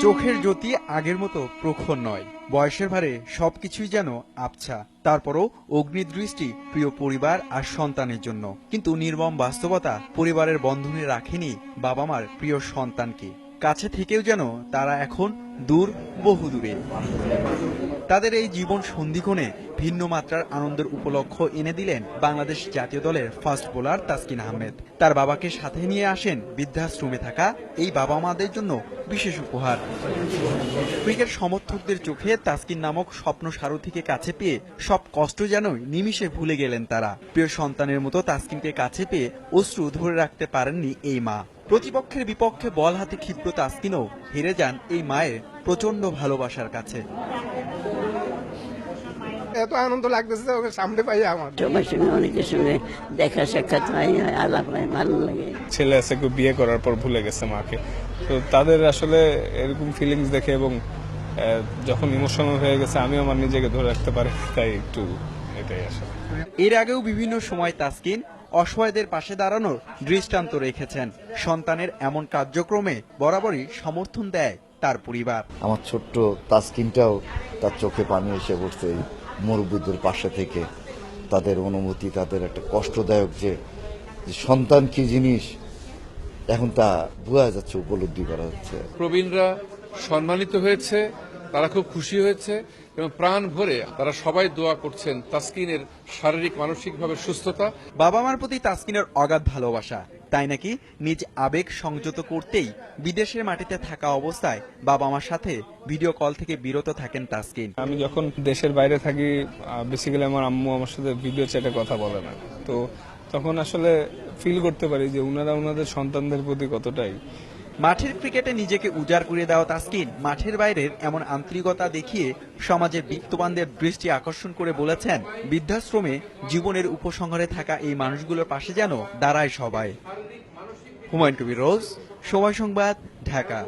চোখের জ্যোতি আগের মতো প্রখর নয়, বয়সের ভারে সবকিছুই যেন আবছা। তারপরও অগ্নিদৃষ্টি প্রিয় পরিবার আর সন্তানের জন্য। কিন্তু নির্মম বাস্তবতা পরিবারের বন্ধনে রাখেনি বাবা মার প্রিয় সন্তানকে। কাছে থেকেও যেন তারা এখন দূর, বহু দূরে। তাদের এই জীবন সন্ধিক্ষণে ভিন্ন মাত্রার আনন্দের উপলক্ষ এনে দিলেন বাংলাদেশ জাতীয় দলের ফাস্ট বোলার তাসকিন আহমেদ। তার বাবাকে সাথে নিয়ে আসেন বৃদ্ধাশ্রমে থাকা এই বাবা মাদের জন্য বিশেষ উপহার। ক্রিকেট সমর্থকদের চোখে তাসকিন নামক স্বপ্ন সারথীকে কাছে পেয়ে সব কষ্ট যেন নিমিষে ভুলে গেলেন তারা। প্রিয় সন্তানের মতো তাসকিনকে কাছে পেয়ে অশ্রু ধরে রাখতে পারেননি এই মা। প্রতিপক্ষের বিপক্ষে বল হাতে ক্ষিপ্র তাসকিনও হেরে যান এই মায়ের প্রচন্ড ভালোবাসার কাছে। এত আনন্দ লাগতেছে ওকে সামনে পাই আমার। সবার সঙ্গে অনেকের সঙ্গে দেখা সাক্ষাৎ হয়, আলাপ হয়, ভালো লাগে। ছেলে আছে বিয়ে করার পর ভুলে গেছে মাকে, তো তাদের আসলে এরকম ফিলিংস দেখে এবং যখন ইমোশনাল হয়ে গেছে আমি আমার নিজেকে ধরে রাখতে পারি, তাই একটু এটাই আসলে। এর আগেও বিভিন্ন সময় তাসকিন অসহায়দের পাশে দাঁড়ানোর দৃষ্টান্ত রেখেছেন। সন্তানের এমন কার্যক্রমে বরাবরই সমর্থন দেয় তার পরিবার। আমার ছোট্ট তাসকিনটাও তার চোখে পানি এসে পড়ছে এই মুরব্বীদের পাশে থেকে। তাদের অনুভূতি, তাদের একটা কষ্টদায়ক যে সন্তান কি জিনিস এখন তা বোঝা যাচ্ছে, উপলব্ধি করা যাচ্ছে। প্রবীণরা সম্মানিত হয়েছে, তারা খুব খুশি হয়েছে এবং প্রাণ ভরে তারা সবাই দোয়া করছেন তাসকিনের শারীরিক মানসিকভাবে সুস্থতা। বাবা মার প্রতি তাসকিনের অগাধ ভালোবাসা, তাই নাকি নিজ আবেগ সংযত করতেই বিদেশের মাটিতে থাকা অবস্থায় বাবা মার সাথে ভিডিও কল থেকে বিরত থাকেন তাসকিন। আমি যখন দেশের বাইরে থাকি, বেসিক্যালি আমার আম্মু আমার সাথে ভিডিও চ্যাটে কথা বলে না, তো তখন আসলে ফিল করতে পারি যে ওনারা ওনাদের সন্তানদের প্রতি কতটাই। মাঠের ক্রিকেটে নিজেকে উজাড় করে দেওয়া তাসকিন মাঠের বাইরের এমন আন্তরিকতা দেখিয়ে সমাজের বিত্তবানদের দৃষ্টি আকর্ষণ করে বলেছেন, বৃদ্ধাশ্রমে জীবনের উপসংহারে থাকা এই মানুষগুলোর পাশে যেন দাঁড়ায় সবাই। হুমায়ুন কবির রোজ, সময় সংবাদ, ঢাকা।